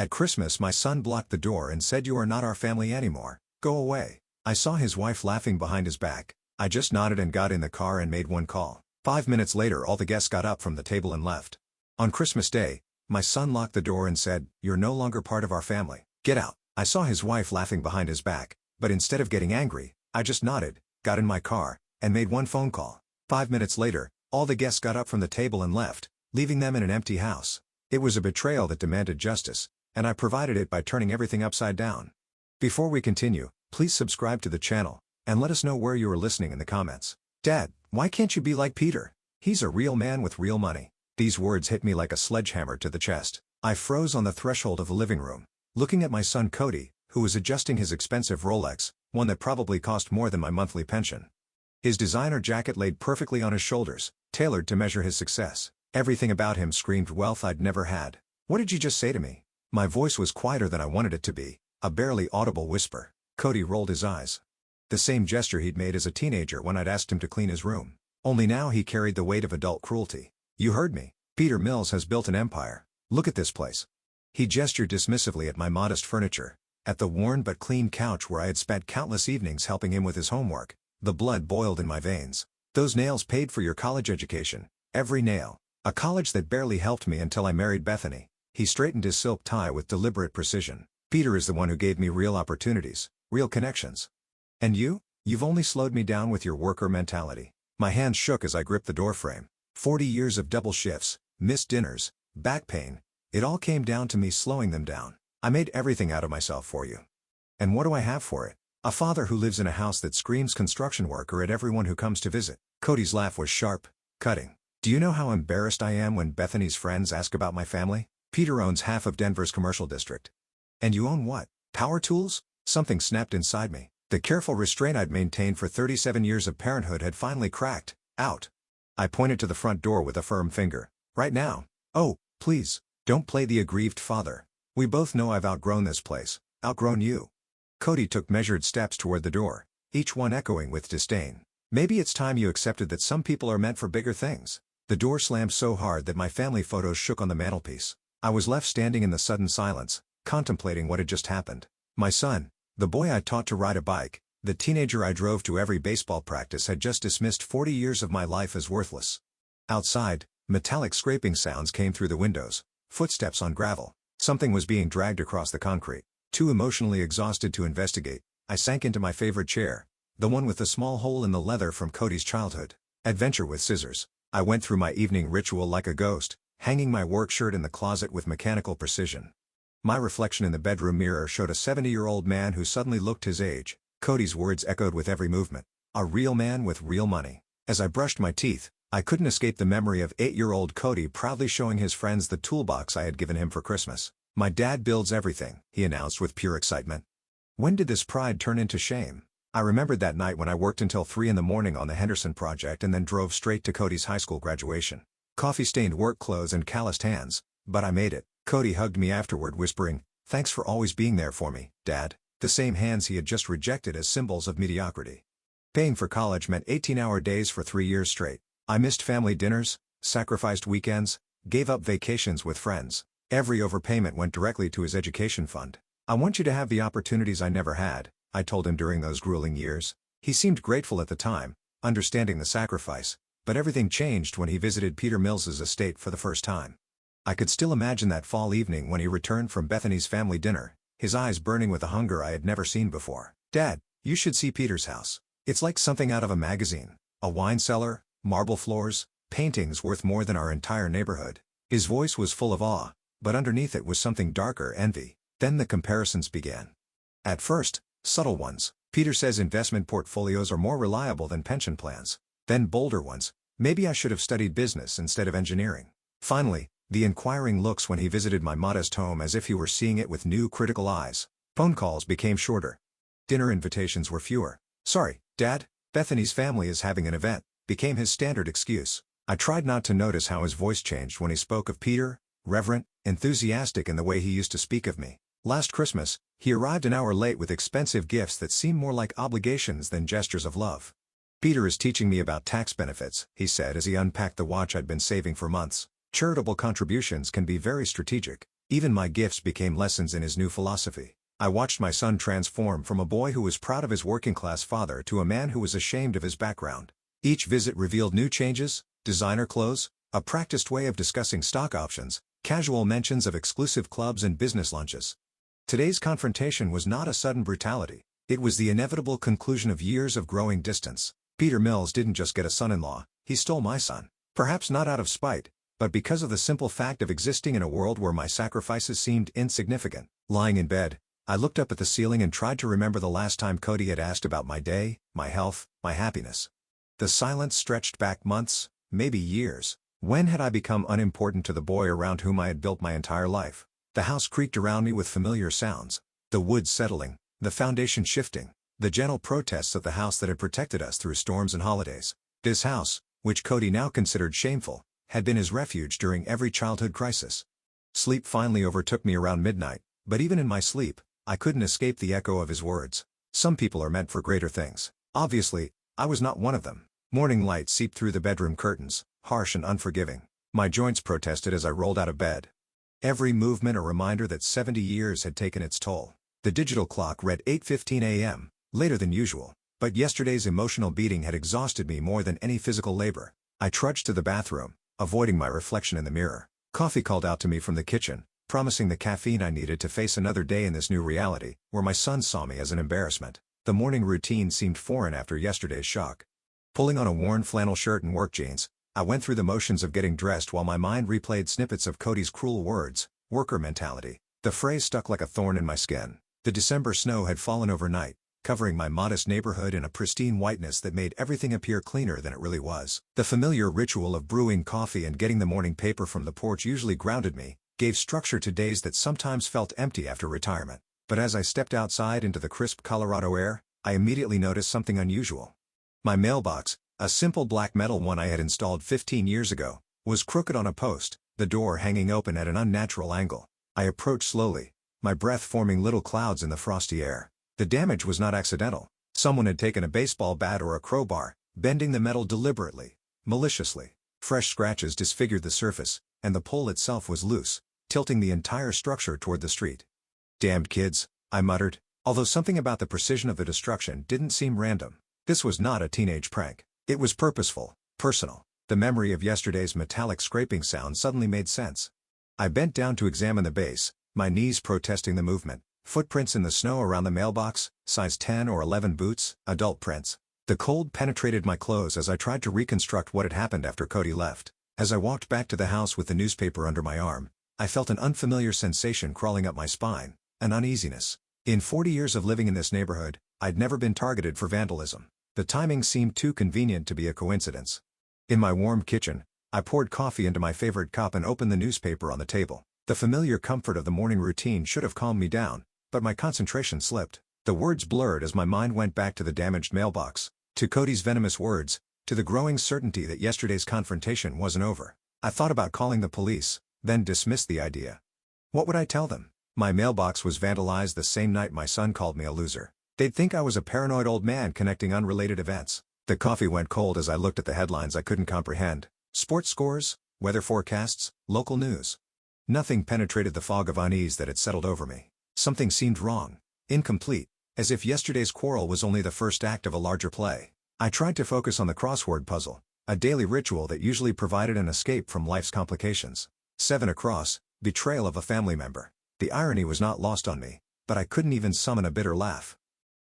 At Christmas my son blocked the door and said you are not our family anymore, go away. I saw his wife laughing behind his back. I just nodded and got in the car and made one call. 5 minutes later all the guests got up from the table and left. On Christmas Day, my son locked the door and said, "You're no longer part of our family. Get out." I saw his wife laughing behind his back, but instead of getting angry, I just nodded, got in my car, and made one phone call. 5 minutes later, all the guests got up from the table and left, leaving them in an empty house. It was a betrayal that demanded justice, and I provided it by turning everything upside down. Before we continue, please subscribe to the channel, and let us know where you are listening in the comments. Dad, why can't you be like Peter? He's a real man with real money. These words hit me like a sledgehammer to the chest. I froze on the threshold of the living room, looking at my son Cody, who was adjusting his expensive Rolex, one that probably cost more than my monthly pension. His designer jacket laid perfectly on his shoulders, tailored to measure his success. Everything about him screamed wealth I'd never had. "What did you just say to me?" My voice was quieter than I wanted it to be, a barely audible whisper. Cody rolled his eyes. The same gesture he'd made as a teenager when I'd asked him to clean his room. Only now he carried the weight of adult cruelty. "You heard me. Peter Mills has built an empire. Look at this place." He gestured dismissively at my modest furniture, at the worn but clean couch where I had spent countless evenings helping him with his homework. The blood boiled in my veins. "Those nails paid for your college education. Every nail. A college that barely helped me until I married Bethany." He straightened his silk tie with deliberate precision. "Peter is the one who gave me real opportunities, real connections. And you've only slowed me down with your worker mentality." My hands shook as I gripped the doorframe. 40 years of double shifts, missed dinners, back pain, it all came down to me slowing them down. "I made everything out of myself for you. And what do I have for it? A father who lives in a house that screams construction worker at everyone who comes to visit." Cody's laugh was sharp, cutting. "Do you know how embarrassed I am when Bethany's friends ask about my family? Peter owns half of Denver's commercial district. And you own what? Power tools?" Something snapped inside me. The careful restraint I'd maintained for 37 years of parenthood had finally cracked out. I pointed to the front door with a firm finger. "Right now. Oh, please, don't play the aggrieved father. We both know I've outgrown this place, outgrown you." Cody took measured steps toward the door, each one echoing with disdain. "Maybe it's time you accepted that some people are meant for bigger things." The door slammed so hard that my family photos shook on the mantelpiece. I was left standing in the sudden silence, contemplating what had just happened. My son, the boy I taught to ride a bike, the teenager I drove to every baseball practice, had just dismissed 40 years of my life as worthless. Outside, metallic scraping sounds came through the windows, footsteps on gravel. Something was being dragged across the concrete. Too emotionally exhausted to investigate, I sank into my favorite chair, the one with the small hole in the leather from Cody's childhood. Adventure with scissors. I went through my evening ritual like a ghost, hanging my work shirt in the closet with mechanical precision. My reflection in the bedroom mirror showed a 70-year-old man who suddenly looked his age. Cody's words echoed with every movement. A real man with real money. As I brushed my teeth, I couldn't escape the memory of 8-year-old Cody proudly showing his friends the toolbox I had given him for Christmas. "My dad builds everything," he announced with pure excitement. When did this pride turn into shame? I remembered that night when I worked until 3 in the morning on the Henderson project and then drove straight to Cody's high school graduation. Coffee-stained work clothes and calloused hands, but I made it. Cody hugged me afterward, whispering, "Thanks for always being there for me, Dad." The same hands he had just rejected as symbols of mediocrity. Paying for college meant 18-hour days for 3 years straight. I missed family dinners, sacrificed weekends, gave up vacations with friends. Every overpayment went directly to his education fund. "I want you to have the opportunities I never had," I told him during those grueling years. He seemed grateful at the time, understanding the sacrifice, but everything changed when he visited Peter Mills's estate for the first time. I could still imagine that fall evening when he returned from Bethany's family dinner, his eyes burning with a hunger I had never seen before. "Dad, you should see Peter's house. It's like something out of a magazine. A wine cellar, marble floors, paintings worth more than our entire neighborhood." His voice was full of awe, but underneath it was something darker: envy. Then the comparisons began. At first, subtle ones. "Peter says investment portfolios are more reliable than pension plans." Then bolder ones: "Maybe I should have studied business instead of engineering." Finally, the inquiring looks when he visited my modest home as if he were seeing it with new critical eyes. Phone calls became shorter. Dinner invitations were fewer. "Sorry, Dad, Bethany's family is having an event," became his standard excuse. I tried not to notice how his voice changed when he spoke of Peter, reverent, enthusiastic in the way he used to speak of me. Last Christmas, he arrived an hour late with expensive gifts that seemed more like obligations than gestures of love. "Peter is teaching me about tax benefits," he said as he unpacked the watch I'd been saving for months. "Charitable contributions can be very strategic. Even my gifts became lessons in his new philosophy. I watched my son transform from a boy who was proud of his working-class father to a man who was ashamed of his background. Each visit revealed new changes, designer clothes, a practiced way of discussing stock options, casual mentions of exclusive clubs and business lunches. Today's confrontation was not a sudden brutality. It was the inevitable conclusion of years of growing distance. Peter Mills didn't just get a son-in-law, he stole my son. Perhaps not out of spite, but because of the simple fact of existing in a world where my sacrifices seemed insignificant. Lying in bed, I looked up at the ceiling and tried to remember the last time Cody had asked about my day, my health, my happiness. The silence stretched back months, maybe years. When had I become unimportant to the boy around whom I had built my entire life? The house creaked around me with familiar sounds. The wood settling, the foundation shifting, the gentle protests of the house that had protected us through storms and holidays. This house, which Cody now considered shameful, had been his refuge during every childhood crisis. Sleep finally overtook me around midnight, but even in my sleep, I couldn't escape the echo of his words. Some people are meant for greater things. Obviously, I was not one of them. Morning light seeped through the bedroom curtains, harsh and unforgiving. My joints protested as I rolled out of bed. Every movement a reminder that 70 years had taken its toll. The digital clock read 8:15 a.m., later than usual, but yesterday's emotional beating had exhausted me more than any physical labor. I trudged to the bathroom, avoiding my reflection in the mirror. Coffee called out to me from the kitchen, promising the caffeine I needed to face another day in this new reality, where my son saw me as an embarrassment. The morning routine seemed foreign after yesterday's shock. Pulling on a worn flannel shirt and work jeans, I went through the motions of getting dressed while my mind replayed snippets of Cody's cruel words, worker mentality. The phrase stuck like a thorn in my skin. The December snow had fallen overnight, covering my modest neighborhood in a pristine whiteness that made everything appear cleaner than it really was. The familiar ritual of brewing coffee and getting the morning paper from the porch usually grounded me, gave structure to days that sometimes felt empty after retirement. But as I stepped outside into the crisp Colorado air, I immediately noticed something unusual. My mailbox, a simple black metal one I had installed 15 years ago, was crooked on a post, the door hanging open at an unnatural angle. I approached slowly, my breath forming little clouds in the frosty air. The damage was not accidental. Someone had taken a baseball bat or a crowbar, bending the metal deliberately, maliciously. Fresh scratches disfigured the surface, and the pole itself was loose, tilting the entire structure toward the street. "Damned kids," I muttered, although something about the precision of the destruction didn't seem random. This was not a teenage prank. It was purposeful, personal. The memory of yesterday's metallic scraping sound suddenly made sense. I bent down to examine the base, my knees protesting the movement. Footprints in the snow around the mailbox, size 10 or 11 boots, adult prints. The cold penetrated my clothes as I tried to reconstruct what had happened after Cody left. As I walked back to the house with the newspaper under my arm, I felt an unfamiliar sensation crawling up my spine, an uneasiness. In 40 years of living in this neighborhood, I'd never been targeted for vandalism. The timing seemed too convenient to be a coincidence. In my warm kitchen, I poured coffee into my favorite cup and opened the newspaper on the table. The familiar comfort of the morning routine should have calmed me down, but my concentration slipped. The words blurred as my mind went back to the damaged mailbox, to Cody's venomous words, to the growing certainty that yesterday's confrontation wasn't over. I thought about calling the police, then dismissed the idea. What would I tell them? My mailbox was vandalized the same night my son called me a loser. They'd think I was a paranoid old man connecting unrelated events. The coffee went cold as I looked at the headlines I couldn't comprehend. Sports scores, weather forecasts, local news. Nothing penetrated the fog of unease that had settled over me. Something seemed wrong, incomplete, as if yesterday's quarrel was only the first act of a larger play. I tried to focus on the crossword puzzle, a daily ritual that usually provided an escape from life's complications. 7 across, betrayal of a family member. The irony was not lost on me, but I couldn't even summon a bitter laugh.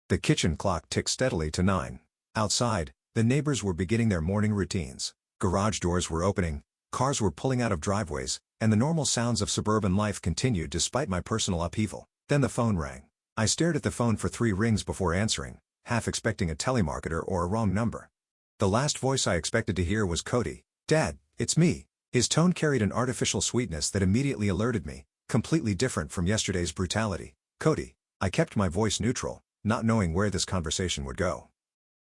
The kitchen clock ticked steadily to 9. Outside, the neighbors were beginning their morning routines. Garage doors were opening, cars were pulling out of driveways, and the normal sounds of suburban life continued despite my personal upheaval. Then the phone rang. I stared at the phone for 3 rings before answering, half expecting a telemarketer or a wrong number. The last voice I expected to hear was Cody. "Dad, it's me." His tone carried an artificial sweetness that immediately alerted me, completely different from yesterday's brutality. "Cody." I kept my voice neutral, not knowing where this conversation would go.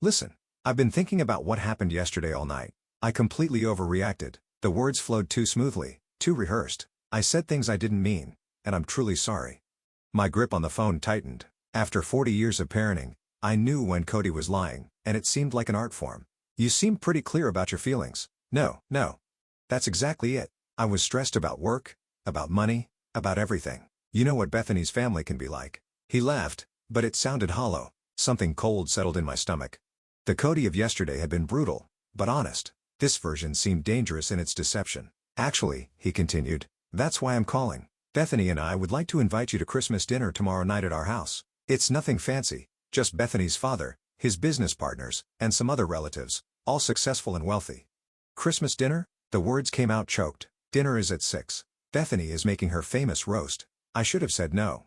"Listen, I've been thinking about what happened yesterday all night. I completely overreacted. The words flowed too smoothly, too rehearsed. I said things I didn't mean, and I'm truly sorry." My grip on the phone tightened. After 40 years of parenting, I knew when Cody was lying, and it seemed like an art form. "You seem pretty clear about your feelings." No. That's exactly it. I was stressed about work, about money, About everything. You know what Bethany's family can be like. He laughed, but it sounded hollow. Something cold settled in my stomach. The Cody of yesterday had been brutal, but honest. This version seemed dangerous in its deception. Actually, he continued, that's why I'm calling. Bethany and I would like to invite you to Christmas dinner tomorrow night at our house. It's nothing fancy, just Bethany's father, his business partners, and some other relatives, all successful and wealthy. Christmas dinner? The words came out choked. Dinner is at 6. Bethany is making her famous roast. I should have said no.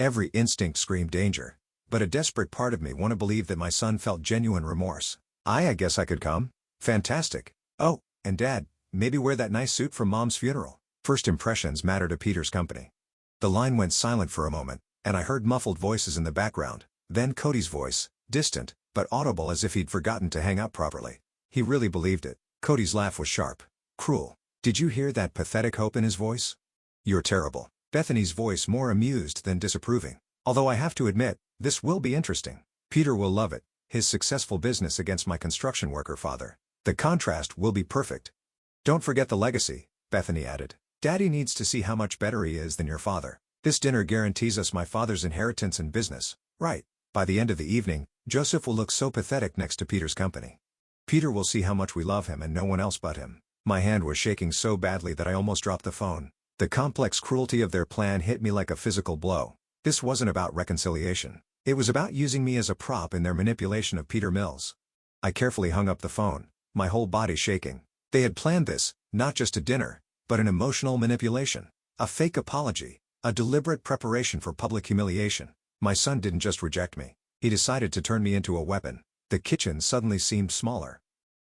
Every instinct screamed danger, but a desperate part of me wanted to believe that my son felt genuine remorse. I guess I could come. Fantastic. Oh, and Dad, maybe wear that nice suit from Mom's funeral. First impressions matter to Peter's company. The line went silent for a moment, and I heard muffled voices in the background. Then Cody's voice, distant, but audible as if he'd forgotten to hang up properly. He really believed it. Cody's laugh was sharp. Cruel. Did you hear that pathetic hope in his voice? You're terrible. Bethany's voice more amused than disapproving. Although I have to admit, this will be interesting. Peter will love it. His successful business against my construction worker father. The contrast will be perfect. Don't forget the legacy, Bethany added. Daddy needs to see how much better he is than your father. This dinner guarantees us my father's inheritance and business. Right. By the end of the evening, Joseph will look so pathetic next to Peter's company. Peter will see how much we love him and no one else but him. My hand was shaking so badly that I almost dropped the phone. The complex cruelty of their plan hit me like a physical blow. This wasn't about reconciliation. It was about using me as a prop in their manipulation of Peter Mills. I carefully hung up the phone, my whole body shaking. They had planned this, not just a dinner, but an emotional manipulation. A fake apology. A deliberate preparation for public humiliation. My son didn't just reject me. He decided to turn me into a weapon. The kitchen suddenly seemed smaller.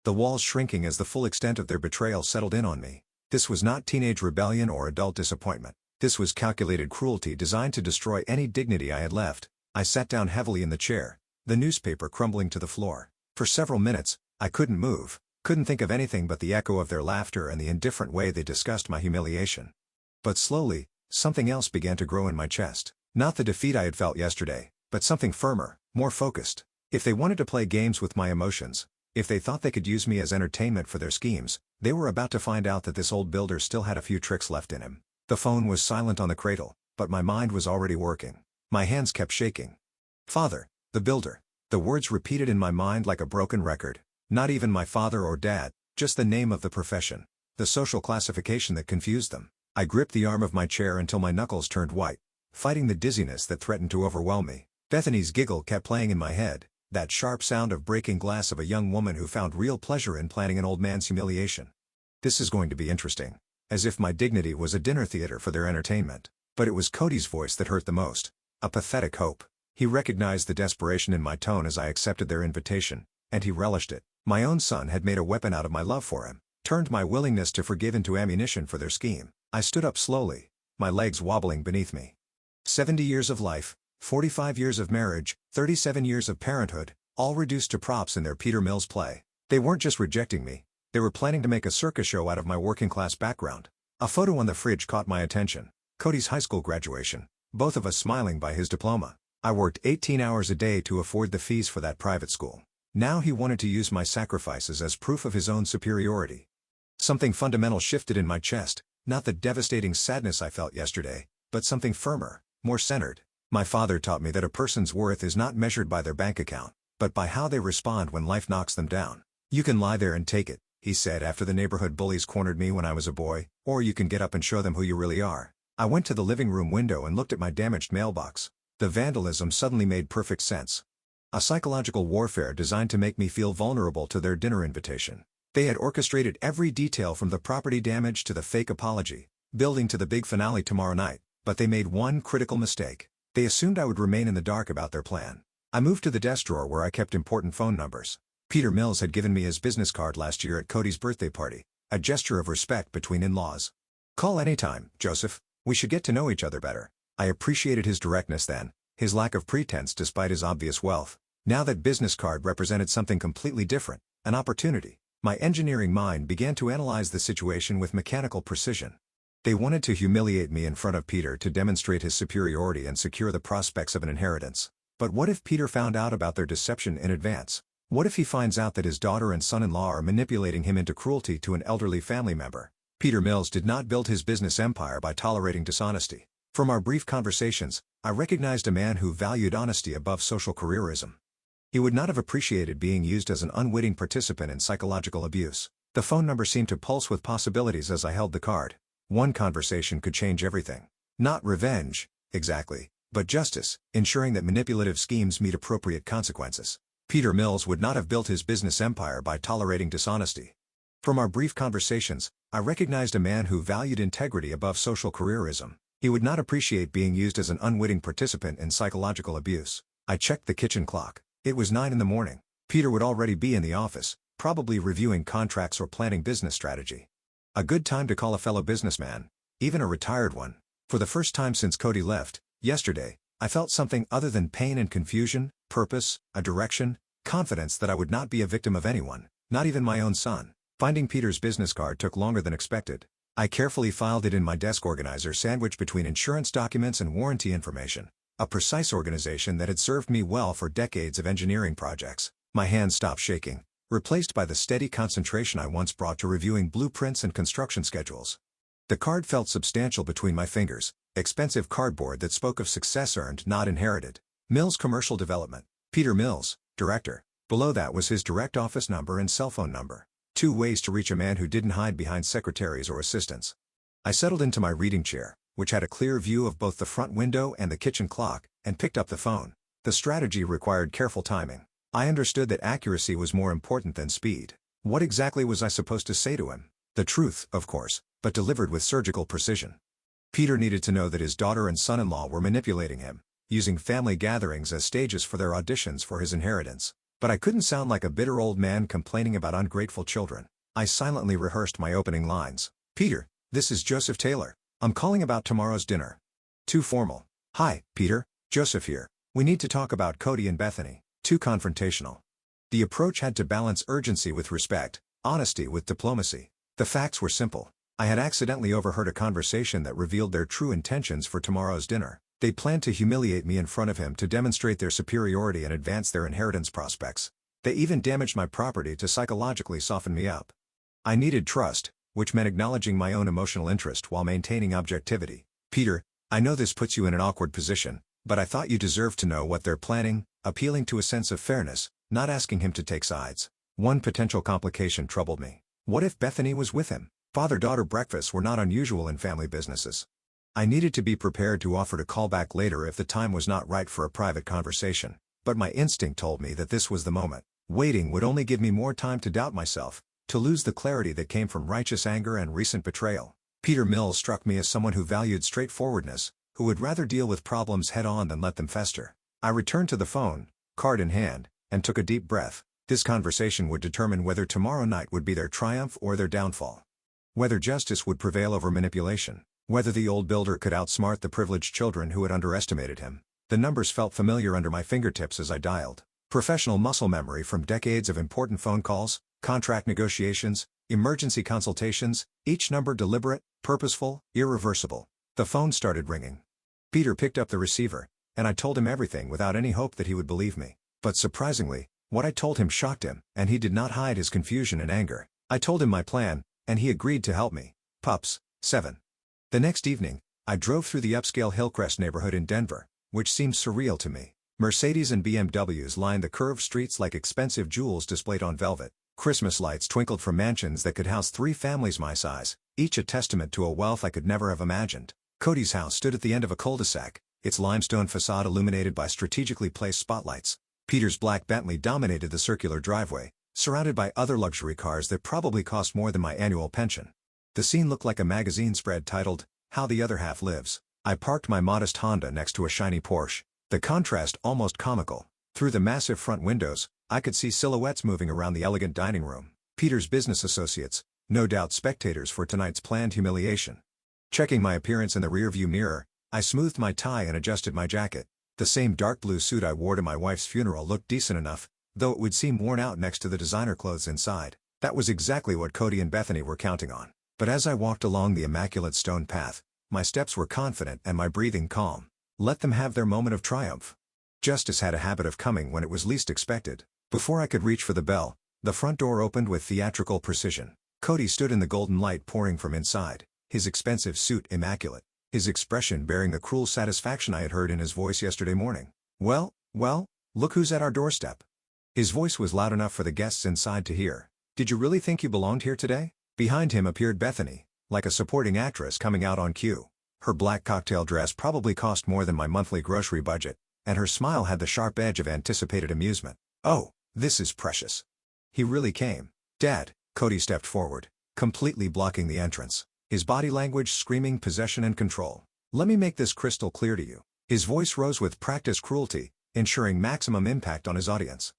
The walls shrinking as the full extent of their betrayal settled in on me. This was not teenage rebellion or adult disappointment. This was calculated cruelty designed to destroy any dignity I had left. I sat down heavily in the chair, the newspaper crumbling to the floor. For several minutes, I couldn't move, couldn't think of anything but the echo of their laughter and the indifferent way they discussed my humiliation. But slowly, something else began to grow in my chest. Not the defeat I had felt yesterday, but something firmer, more focused. If they wanted to play games with my emotions, if they thought they could use me as entertainment for their schemes, they were about to find out that this old builder still had a few tricks left in him. The phone was silent on the cradle, but my mind was already working. My hands kept shaking. Father, the builder. The words repeated in my mind like a broken record. Not even my father or dad, just the name of the profession. The social classification that confused them. I gripped the arm of my chair until my knuckles turned white, fighting the dizziness that threatened to overwhelm me. Bethany's giggle kept playing in my head, that sharp sound of breaking glass of a young woman who found real pleasure in planning an old man's humiliation. This is going to be interesting. As if my dignity was a dinner theater for their entertainment. But it was Cody's voice that hurt the most. A pathetic hope. He recognized the desperation in my tone as I accepted their invitation, and he relished it. My own son had made a weapon out of my love for him, turned my willingness to forgive into ammunition for their scheme. I stood up slowly, my legs wobbling beneath me. 70 years of life, 45 years of marriage, 37 years of parenthood, all reduced to props in their Peter Mills play. They weren't just rejecting me, they were planning to make a circus show out of my working-class background. A photo on the fridge caught my attention. Cody's high school graduation, both of us smiling by his diploma. I worked 18 hours a day to afford the fees for that private school. Now he wanted to use my sacrifices as proof of his own superiority. Something fundamental shifted in my chest, not the devastating sadness I felt yesterday, but something firmer, more centered. My father taught me that a person's worth is not measured by their bank account, but by how they respond when life knocks them down. You can lie there and take it, he said after the neighborhood bullies cornered me when I was a boy, or you can get up and show them who you really are. I went to the living room window and looked at my damaged mailbox. The vandalism suddenly made perfect sense. A psychological warfare designed to make me feel vulnerable to their dinner invitation. They had orchestrated every detail from the property damage to the fake apology, building to the big finale tomorrow night, but they made one critical mistake. They assumed I would remain in the dark about their plan. I moved to the desk drawer where I kept important phone numbers. Peter Mills had given me his business card last year at Cody's birthday party, a gesture of respect between in-laws. Call anytime, Joseph. We should get to know each other better. I appreciated his directness then, his lack of pretense despite his obvious wealth. Now that business card represented something completely different, an opportunity. My engineering mind began to analyze the situation with mechanical precision. They wanted to humiliate me in front of Peter to demonstrate his superiority and secure the prospects of an inheritance. But what if Peter found out about their deception in advance? What if he finds out that his daughter and son-in-law are manipulating him into cruelty to an elderly family member? Peter Mills did not build his business empire by tolerating dishonesty. From our brief conversations, I recognized a man who valued honesty above social careerism. He would not have appreciated being used as an unwitting participant in psychological abuse. The phone number seemed to pulse with possibilities as I held the card. One conversation could change everything. Not revenge, exactly, but justice, ensuring that manipulative schemes meet appropriate consequences. Peter Mills would not have built his business empire by tolerating dishonesty. From our brief conversations, I recognized a man who valued integrity above social careerism. He would not appreciate being used as an unwitting participant in psychological abuse. I checked the kitchen clock. It was 9 in the morning. Peter would already be in the office, probably reviewing contracts or planning business strategy. A good time to call a fellow businessman, even a retired one. For the first time since Cody left, yesterday, I felt something other than pain and confusion, purpose, a direction, confidence that I would not be a victim of anyone, not even my own son. Finding Peter's business card took longer than expected. I carefully filed it in my desk organizer sandwiched between insurance documents and warranty information. A precise organization that had served me well for decades of engineering projects. My hands stopped shaking, replaced by the steady concentration I once brought to reviewing blueprints and construction schedules. The card felt substantial between my fingers, expensive cardboard that spoke of success earned, not inherited. Mills Commercial Development. Peter Mills, Director. Below that was his direct office number and cell phone number. 2 ways to reach a man who didn't hide behind secretaries or assistants. I settled into my reading chair, which had a clear view of both the front window and the kitchen clock, and picked up the phone. The strategy required careful timing. I understood that accuracy was more important than speed. What exactly was I supposed to say to him? The truth, of course, but delivered with surgical precision. Peter needed to know that his daughter and son-in-law were manipulating him, using family gatherings as stages for their auditions for his inheritance. But I couldn't sound like a bitter old man complaining about ungrateful children. I silently rehearsed my opening lines. Peter, this is Joseph Taylor. I'm calling about tomorrow's dinner. Too formal. Hi, Peter, Joseph here. We need to talk about Cody and Bethany. Too confrontational. The approach had to balance urgency with respect, honesty with diplomacy. The facts were simple. I had accidentally overheard a conversation that revealed their true intentions for tomorrow's dinner. They planned to humiliate me in front of him to demonstrate their superiority and advance their inheritance prospects. They even damaged my property to psychologically soften me up. I needed trust, which meant acknowledging my own emotional interest while maintaining objectivity. Peter, I know this puts you in an awkward position, but I thought you deserved to know what they're planning, appealing to a sense of fairness, not asking him to take sides. One potential complication troubled me. What if Bethany was with him? Father-daughter breakfasts were not unusual in family businesses. I needed to be prepared to offer to call back later if the time was not right for a private conversation, but my instinct told me that this was the moment. Waiting would only give me more time to doubt myself, to lose the clarity that came from righteous anger and recent betrayal. Peter Mills struck me as someone who valued straightforwardness, who would rather deal with problems head-on than let them fester. I returned to the phone, card in hand, and took a deep breath. This conversation would determine whether tomorrow night would be their triumph or their downfall. Whether justice would prevail over manipulation. Whether the old builder could outsmart the privileged children who had underestimated him. The numbers felt familiar under my fingertips as I dialed. Professional muscle memory from decades of important phone calls, contract negotiations, emergency consultations, each number deliberate, purposeful, irreversible. The phone started ringing. Peter picked up the receiver, and I told him everything without any hope that he would believe me. But surprisingly, what I told him shocked him, and he did not hide his confusion and anger. I told him my plan, and he agreed to help me. Pups, 7. The next evening, I drove through the upscale Hillcrest neighborhood in Denver, which seemed surreal to me. Mercedes and BMWs lined the curved streets like expensive jewels displayed on velvet. Christmas lights twinkled from mansions that could house 3 families my size, each a testament to a wealth I could never have imagined. Cody's house stood at the end of a cul-de-sac, its limestone facade illuminated by strategically placed spotlights. Peter's black Bentley dominated the circular driveway, surrounded by other luxury cars that probably cost more than my annual pension. The scene looked like a magazine spread titled, How the Other Half Lives. I parked my modest Honda next to a shiny Porsche, the contrast almost comical. Through the massive front windows, I could see silhouettes moving around the elegant dining room. Peter's business associates, no doubt spectators for tonight's planned humiliation. Checking my appearance in the rearview mirror, I smoothed my tie and adjusted my jacket. The same dark blue suit I wore to my wife's funeral looked decent enough, though it would seem worn out next to the designer clothes inside. That was exactly what Cody and Bethany were counting on. But as I walked along the immaculate stone path, my steps were confident and my breathing calm. Let them have their moment of triumph. Justice had a habit of coming when it was least expected. Before I could reach for the bell, the front door opened with theatrical precision. Cody stood in the golden light pouring from inside, his expensive suit immaculate, his expression bearing the cruel satisfaction I had heard in his voice yesterday morning. Well, look who's at our doorstep. His voice was loud enough for the guests inside to hear. Did you really think you belonged here today? Behind him appeared Bethany, like a supporting actress coming out on cue. Her black cocktail dress probably cost more than my monthly grocery budget, and her smile had the sharp edge of anticipated amusement. Oh, this is precious. He really came. Dad, Cody stepped forward, completely blocking the entrance, his body language screaming possession and control. Let me make this crystal clear to you. His voice rose with practiced cruelty, ensuring maximum impact on his audience.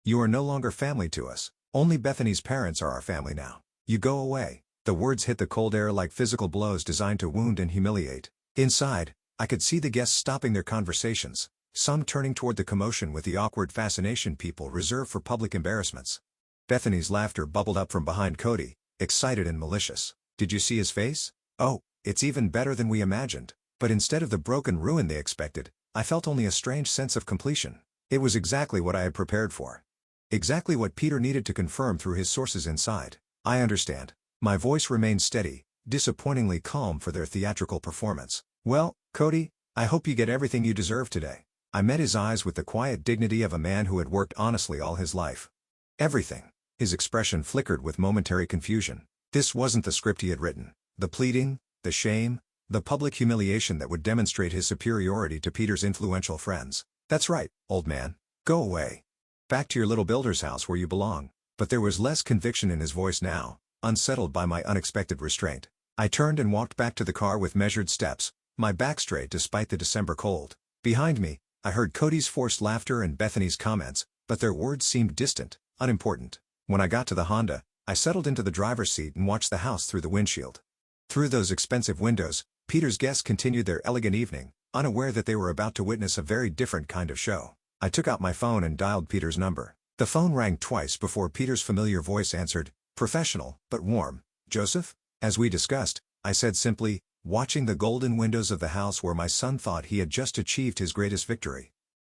You are no longer family to us. Only Bethany's parents are our family now. You go away. The words hit the cold air like physical blows designed to wound and humiliate. Inside, I could see the guests stopping their conversations, some turning toward the commotion with the awkward fascination people reserve for public embarrassments. Bethany's laughter bubbled up from behind Cody, excited and malicious. Did you see his face? Oh, it's even better than we imagined. But instead of the broken ruin they expected, I felt only a strange sense of completion. It was exactly what I had prepared for. Exactly what Peter needed to confirm through his sources inside. I understand. My voice remained steady, disappointingly calm for their theatrical performance. Well, Cody, I hope you get everything you deserve today. I met his eyes with the quiet dignity of a man who had worked honestly all his life. Everything. His expression flickered with momentary confusion. This wasn't the script he had written. The pleading, the shame, the public humiliation that would demonstrate his superiority to Peter's influential friends. That's right, old man. Go away. Back to your little builder's house where you belong. But there was less conviction in his voice now, unsettled by my unexpected restraint. I turned and walked back to the car with measured steps, my back straight despite the December cold. Behind me, I heard Cody's forced laughter and Bethany's comments, but their words seemed distant, unimportant. When I got to the Honda, I settled into the driver's seat and watched the house through the windshield. Through those expensive windows, Peter's guests continued their elegant evening, unaware that they were about to witness a very different kind of show. I took out my phone and dialed Peter's number. The phone rang twice before Peter's familiar voice answered, professional, but warm. Joseph? As we discussed, I said simply, watching the golden windows of the house where my son thought he had just achieved his greatest victory.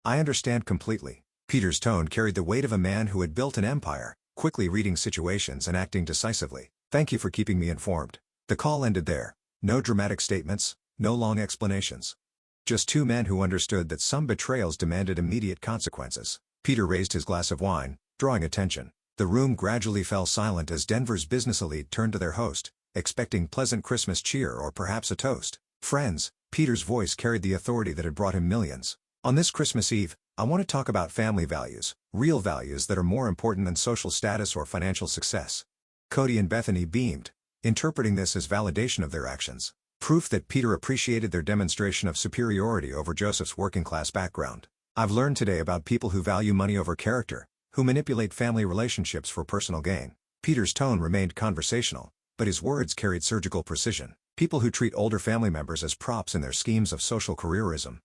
I understand completely. Peter's tone carried the weight of a man who had built an empire, quickly reading situations and acting decisively. Thank you for keeping me informed. The call ended there. No dramatic statements, no long explanations. Just two men who understood that some betrayals demanded immediate consequences. Peter raised his glass of wine, drawing attention. The room gradually fell silent as Denver's business elite turned to their host, expecting pleasant Christmas cheer or perhaps a toast. Friends, Peter's voice carried the authority that had brought him millions. On this Christmas Eve, I want to talk about family values, real values that are more important than social status or financial success. Cody and Bethany beamed, interpreting this as validation of their actions. Proof that Peter appreciated their demonstration of superiority over Joseph's working-class background. I've learned today about people who value money over character, who manipulate family relationships for personal gain. Peter's tone remained conversational, but his words carried surgical precision. People who treat older family members as props in their schemes of social careerism.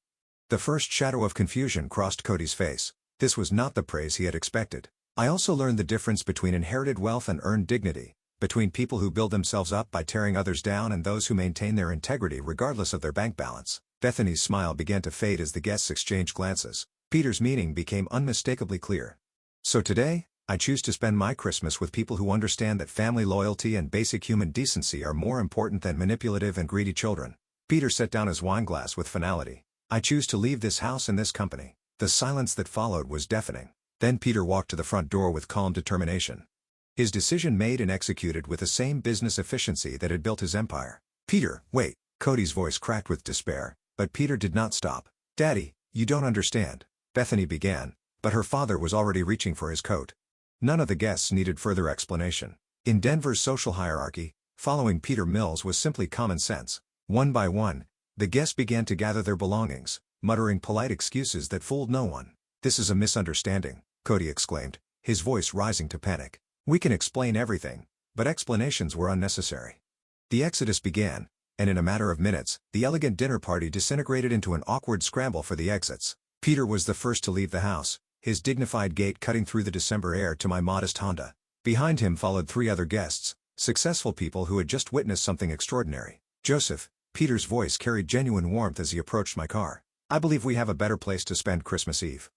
The first shadow of confusion crossed Cody's face. This was not the praise he had expected. I also learned the difference between inherited wealth and earned dignity, between people who build themselves up by tearing others down and those who maintain their integrity regardless of their bank balance. Bethany's smile began to fade as the guests exchanged glances. Peter's meaning became unmistakably clear. So today, I choose to spend my Christmas with people who understand that family loyalty and basic human decency are more important than manipulative and greedy children. Peter set down his wineglass with finality. I choose to leave this house and this company. The silence that followed was deafening. Then Peter walked to the front door with calm determination. His decision made and executed with the same business efficiency that had built his empire. Peter, wait. Cody's voice cracked with despair, but Peter did not stop. Daddy, you don't understand. Bethany began, but her father was already reaching for his coat. None of the guests needed further explanation. In Denver's social hierarchy, following Peter Mills was simply common sense. One by one, the guests began to gather their belongings, muttering polite excuses that fooled no one. This is a misunderstanding, Cody exclaimed, his voice rising to panic. We can explain everything, but explanations were unnecessary. The exodus began, and in a matter of minutes, the elegant dinner party disintegrated into an awkward scramble for the exits. Peter was the first to leave the house, his dignified gait cutting through the December air to my modest Honda. Behind him followed three other guests, successful people who had just witnessed something extraordinary. Joseph, Peter's voice carried genuine warmth as he approached my car. I believe we have a better place to spend Christmas Eve.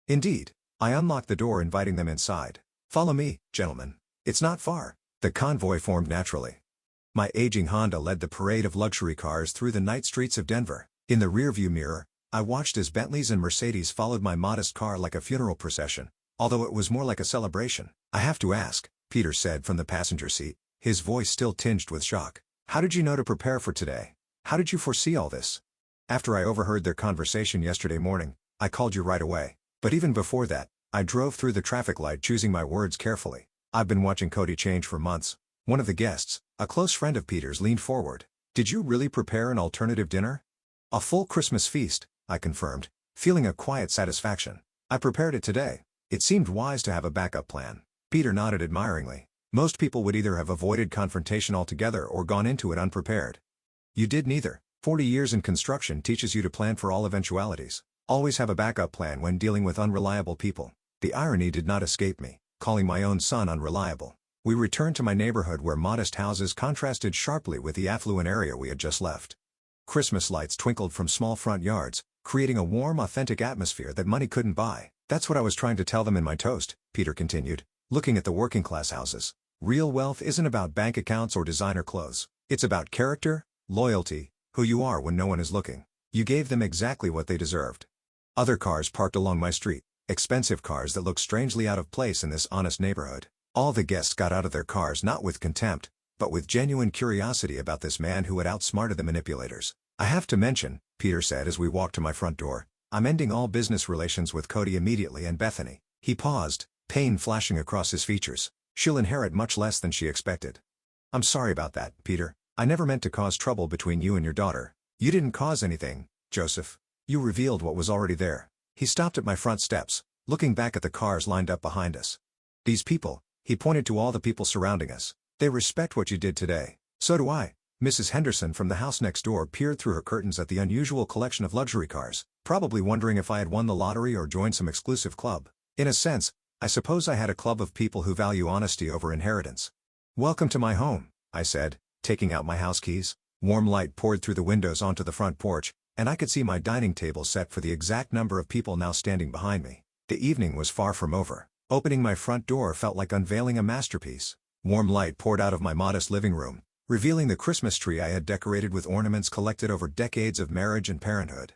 Indeed. I unlocked the door inviting them inside. Follow me, gentlemen. It's not far. The convoy formed naturally. My aging Honda led the parade of luxury cars through the night streets of Denver. In the rearview mirror, I watched as Bentleys and Mercedes followed my modest car like a funeral procession, although it was more like a celebration. "I have to ask," Peter said from the passenger seat, his voice still tinged with shock. "How did you know to prepare for today? How did you foresee all this?" "After I overheard their conversation yesterday morning, I called you right away. But even before that, I drove through the traffic light choosing my words carefully. I've been watching Cody change for months." One of the guests, a close friend of Peter's, leaned forward. "Did you really prepare an alternative dinner?" "A full Christmas feast," I confirmed, feeling a quiet satisfaction. "I prepared it today. It seemed wise to have a backup plan." Peter nodded admiringly. "Most people would either have avoided confrontation altogether or gone into it unprepared. You did neither. 40 years in construction teaches you to plan for all eventualities. Always have a backup plan when dealing with unreliable people." The irony did not escape me, calling my own son unreliable. We returned to my neighborhood where modest houses contrasted sharply with the affluent area we had just left. Christmas lights twinkled from small front yards, creating a warm, authentic atmosphere that money couldn't buy. "That's what I was trying to tell them in my toast," Peter continued, looking at the working-class houses. "Real wealth isn't about bank accounts or designer clothes. It's about character, loyalty, who you are when no one is looking. You gave them exactly what they deserved." Other cars parked along my street, expensive cars that looked strangely out of place in this honest neighborhood. All the guests got out of their cars not with contempt, but with genuine curiosity about this man who had outsmarted the manipulators. "I have to mention," Peter said as we walked to my front door, "I'm ending all business relations with Cody immediately and Bethany." He paused, pain flashing across his features. "She'll inherit much less than she expected." "I'm sorry about that, Peter. I never meant to cause trouble between you and your daughter." "You didn't cause anything, Joseph. You revealed what was already there." He stopped at my front steps, looking back at the cars lined up behind us. "These people," he pointed to all the people surrounding us, "they respect what you did today." "So do I." Mrs. Henderson from the house next door peered through her curtains at the unusual collection of luxury cars, probably wondering if I had won the lottery or joined some exclusive club. In a sense, I suppose I had a club of people who value honesty over inheritance. "Welcome to my home," I said, taking out my house keys. Warm light poured through the windows onto the front porch, and I could see my dining table set for the exact number of people now standing behind me. The evening was far from over. Opening my front door felt like unveiling a masterpiece. Warm light poured out of my modest living room, revealing the Christmas tree I had decorated with ornaments collected over decades of marriage and parenthood.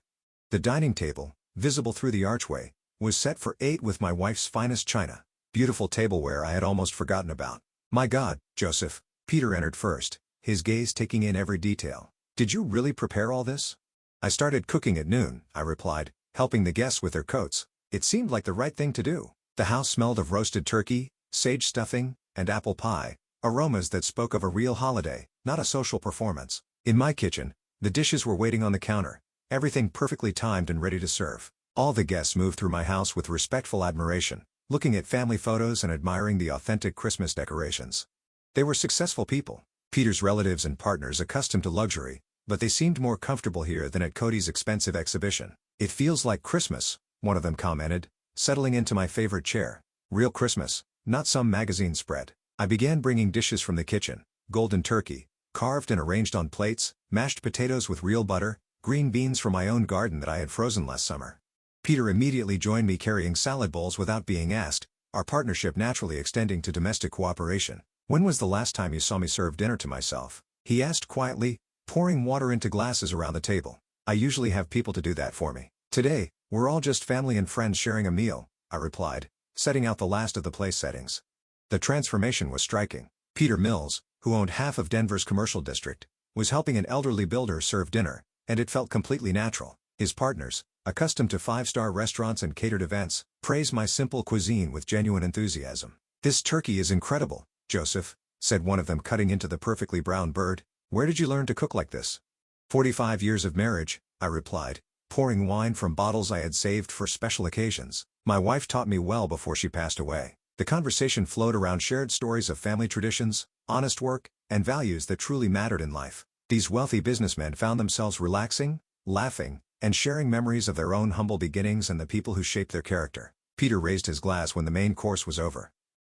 The dining table, visible through the archway, was set for 8 with my wife's finest china. Beautiful tableware I had almost forgotten about. "My God, Joseph," Peter entered first, his gaze taking in every detail. "Did you really prepare all this?" "I started cooking at noon," I replied, helping the guests with their coats. It seemed like the right thing to do. The house smelled of roasted turkey, sage stuffing, and apple pie, aromas that spoke of a real holiday, not a social performance. In my kitchen, the dishes were waiting on the counter, everything perfectly timed and ready to serve. All the guests moved through my house with respectful admiration, looking at family photos and admiring the authentic Christmas decorations. They were successful people, Peter's relatives and partners accustomed to luxury, but they seemed more comfortable here than at Cody's expensive exhibition. "It feels like Christmas," one of them commented, settling into my favorite chair. "Real Christmas, not some magazine spread." I began bringing dishes from the kitchen: golden turkey, carved and arranged on plates, mashed potatoes with real butter, green beans from my own garden that I had frozen last summer. Peter immediately joined me carrying salad bowls without being asked, our partnership naturally extending to domestic cooperation. "When was the last time you saw me serve dinner to myself?" he asked quietly, pouring water into glasses around the table. "I usually have people to do that for me. Today, we're all just family and friends sharing a meal," I replied, setting out the last of the place settings. The transformation was striking. Peter Mills, who owned half of Denver's commercial district, was helping an elderly builder serve dinner, and it felt completely natural. His partners, accustomed to 5-star restaurants and catered events, praised my simple cuisine with genuine enthusiasm. "This turkey is incredible, Joseph," said one of them, cutting into the perfectly brown bird. "Where did you learn to cook like this?" 45 years of marriage," I replied, pouring wine from bottles I had saved for special occasions. "My wife taught me well before she passed away." The conversation flowed around shared stories of family traditions, honest work, and values that truly mattered in life. These wealthy businessmen found themselves relaxing, laughing, and sharing memories of their own humble beginnings and the people who shaped their character. Peter raised his glass when the main course was over.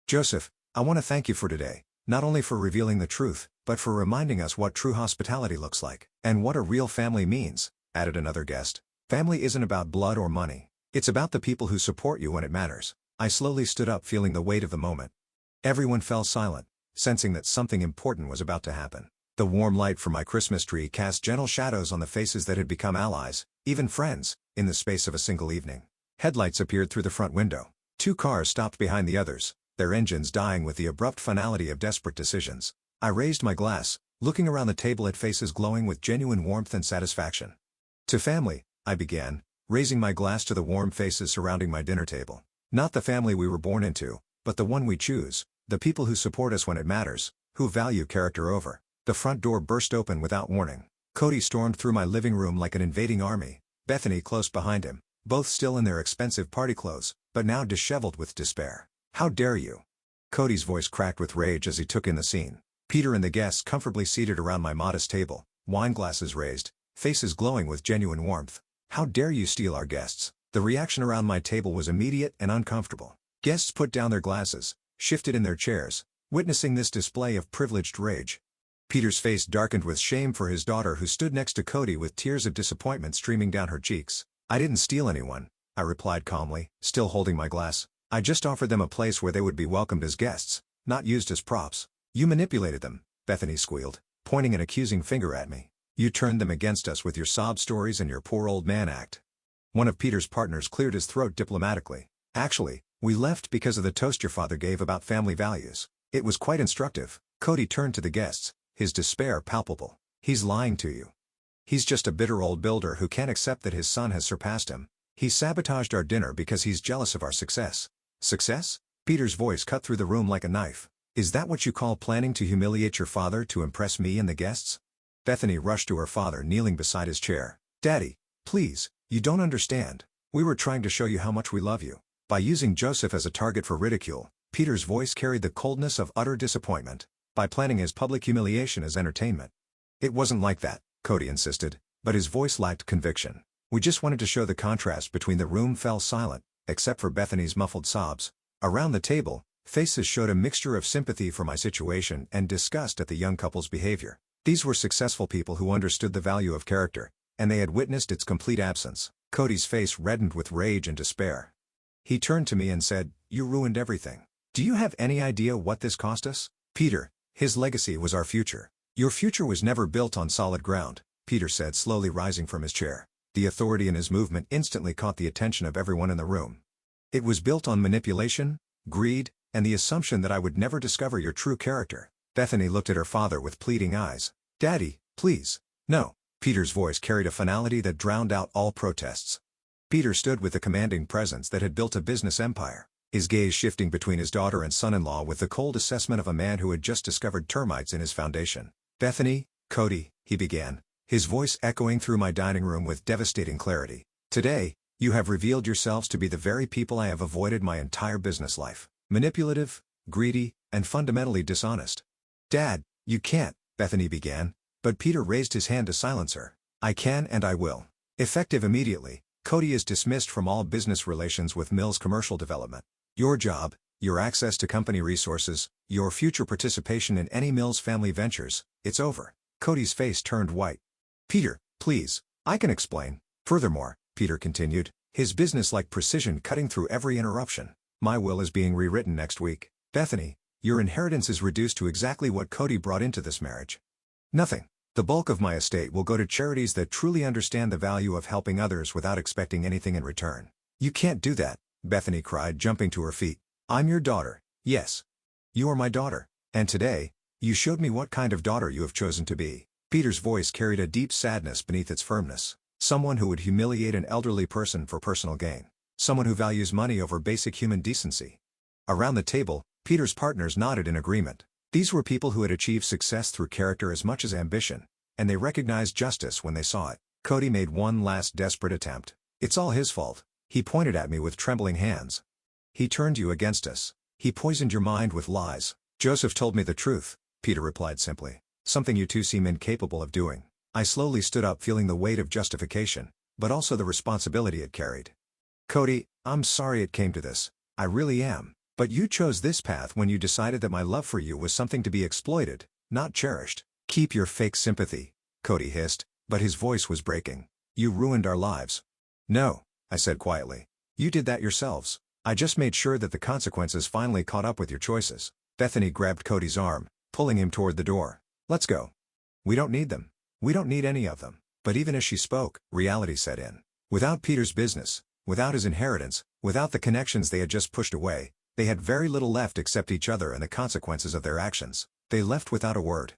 "Joseph, I want to thank you for today, not only for revealing the truth, but for reminding us what true hospitality looks like. And what a real family means," added another guest. "Family isn't about blood or money. It's about the people who support you when it matters." I slowly stood up, feeling the weight of the moment. Everyone fell silent, sensing that something important was about to happen. The warm light from my Christmas tree cast gentle shadows on the faces that had become allies, even friends, in the space of a single evening. Headlights appeared through the front window. 2 cars stopped behind the others, their engines dying with the abrupt finality of desperate decisions. I raised my glass, looking around the table at faces glowing with genuine warmth and satisfaction. "To family," I began, raising my glass to the warm faces surrounding my dinner table. "Not the family we were born into, but the one we choose, the people who support us when it matters, who value character over." The front door burst open without warning. Cody stormed through my living room like an invading army, Bethany close behind him, both still in their expensive party clothes, but now disheveled with despair. "How dare you?" Cody's voice cracked with rage as he took in the scene. Peter and the guests comfortably seated around my modest table, wine glasses raised, faces glowing with genuine warmth. "How dare you steal our guests?" The reaction around my table was immediate and uncomfortable. Guests put down their glasses, shifted in their chairs, witnessing this display of privileged rage. Peter's face darkened with shame for his daughter who stood next to Cody with tears of disappointment streaming down her cheeks. "I didn't steal anyone," I replied calmly, still holding my glass. "I just offered them a place where they would be welcomed as guests, not used as props." "You manipulated them," Bethany squealed, pointing an accusing finger at me. "You turned them against us with your sob stories and your poor old man act." One of Peter's partners cleared his throat diplomatically. "Actually, we left because of the toast your father gave about family values. It was quite instructive." Cody turned to the guests, his despair palpable. "He's lying to you. He's just a bitter old builder who can't accept that his son has surpassed him. He sabotaged our dinner because he's jealous of our success." "Success?" Peter's voice cut through the room like a knife. "Is that what you call planning to humiliate your father to impress me and the guests?" Bethany rushed to her father kneeling beside his chair. "Daddy, please, you don't understand. We were trying to show you how much we love you." By using Joseph as a target for ridicule, Peter's voice carried the coldness of utter disappointment. By planning his public humiliation as entertainment. "It wasn't like that," Cody insisted, but his voice lacked conviction. "We just wanted to show the contrast between." The room fell silent, except for Bethany's muffled sobs. Around the table, faces showed a mixture of sympathy for my situation and disgust at the young couple's behavior. These were successful people who understood the value of character, and they had witnessed its complete absence. Cody's face reddened with rage and despair. He turned to me and said, "You ruined everything. Do you have any idea what this cost us?" "Peter, his legacy was our future. Your future was never built on solid ground," Peter said, slowly rising from his chair. The authority in his movement instantly caught the attention of everyone in the room. "It was built on manipulation, greed, and the assumption that I would never discover your true character." Bethany looked at her father with pleading eyes. "Daddy, please." "No." Peter's voice carried a finality that drowned out all protests. Peter stood with a commanding presence that had built a business empire, his gaze shifting between his daughter and son-in-law with the cold assessment of a man who had just discovered termites in his foundation. "Bethany, Cody," he began, his voice echoing through my dining room with devastating clarity. "Today, you have revealed yourselves to be the very people I have avoided my entire business life. Manipulative, greedy, and fundamentally dishonest." "Dad, you can't," Bethany began, but Peter raised his hand to silence her. "I can and I will. Effective immediately, Cody is dismissed from all business relations with Mills Commercial Development. Your job, your access to company resources, your future participation in any Mills family ventures, it's over." Cody's face turned white. "Peter, please, I can explain." "Furthermore," Peter continued, his business-like precision cutting through every interruption, "my will is being rewritten next week. Bethany, your inheritance is reduced to exactly what Cody brought into this marriage. Nothing. The bulk of my estate will go to charities that truly understand the value of helping others without expecting anything in return." "You can't do that," Bethany cried, jumping to her feet. "I'm your daughter, yes. You are my daughter, and today, you showed me what kind of daughter you have chosen to be." Peter's voice carried a deep sadness beneath its firmness. "Someone who would humiliate an elderly person for personal gain. Someone who values money over basic human decency." Around the table, Peter's partners nodded in agreement. These were people who had achieved success through character as much as ambition, and they recognized justice when they saw it. Cody made one last desperate attempt. "It's all his fault." He pointed at me with trembling hands. "He turned you against us. He poisoned your mind with lies." "Joseph told me the truth," Peter replied simply. "Something you two seem incapable of doing." I slowly stood up, feeling the weight of justification, but also the responsibility it carried. "Cody, I'm sorry it came to this. I really am. But you chose this path when you decided that my love for you was something to be exploited, not cherished." "Keep your fake sympathy," Cody hissed, but his voice was breaking. "You ruined our lives." "No," I said quietly. "You did that yourselves. I just made sure that the consequences finally caught up with your choices." Bethany grabbed Cody's arm, pulling him toward the door. Let's go. We don't need them. We don't need any of them. But even as she spoke, reality set in. Without Peter's business, without his inheritance, without the connections they had just pushed away, they had very little left except each other and the consequences of their actions. They left without a word.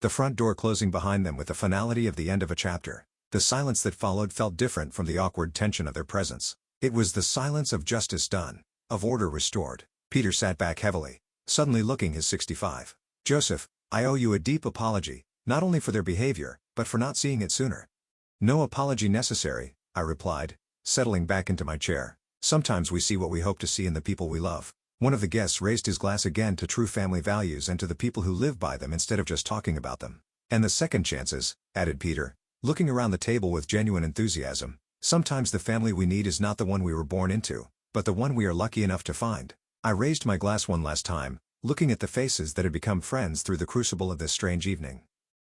The front door closing behind them with the finality of the end of a chapter. The silence that followed felt different from the awkward tension of their presence. It was the silence of justice done, of order restored. Peter sat back heavily, suddenly looking his 65. Joseph, I owe you a deep apology, not only for their behavior, but for not seeing it sooner. No apology necessary, I replied, settling back into my chair. Sometimes we see what we hope to see in the people we love. One of the guests raised his glass again to true family values and to the people who live by them instead of just talking about them. And the second chances, added Peter, looking around the table with genuine enthusiasm. Sometimes the family we need is not the one we were born into, but the one we are lucky enough to find. I raised my glass one last time, looking at the faces that had become friends through the crucible of this strange evening.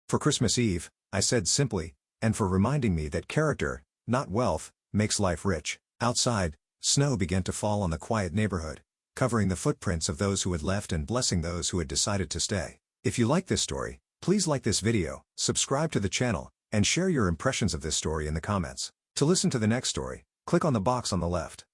For Christmas Eve, I said simply, and for reminding me that character, not wealth, makes life rich. Outside, snow began to fall on the quiet neighborhood, covering the footprints of those who had left and blessing those who had decided to stay. If you like this story, please like this video, subscribe to the channel, and share your impressions of this story in the comments. To listen to the next story, click on the box on the left.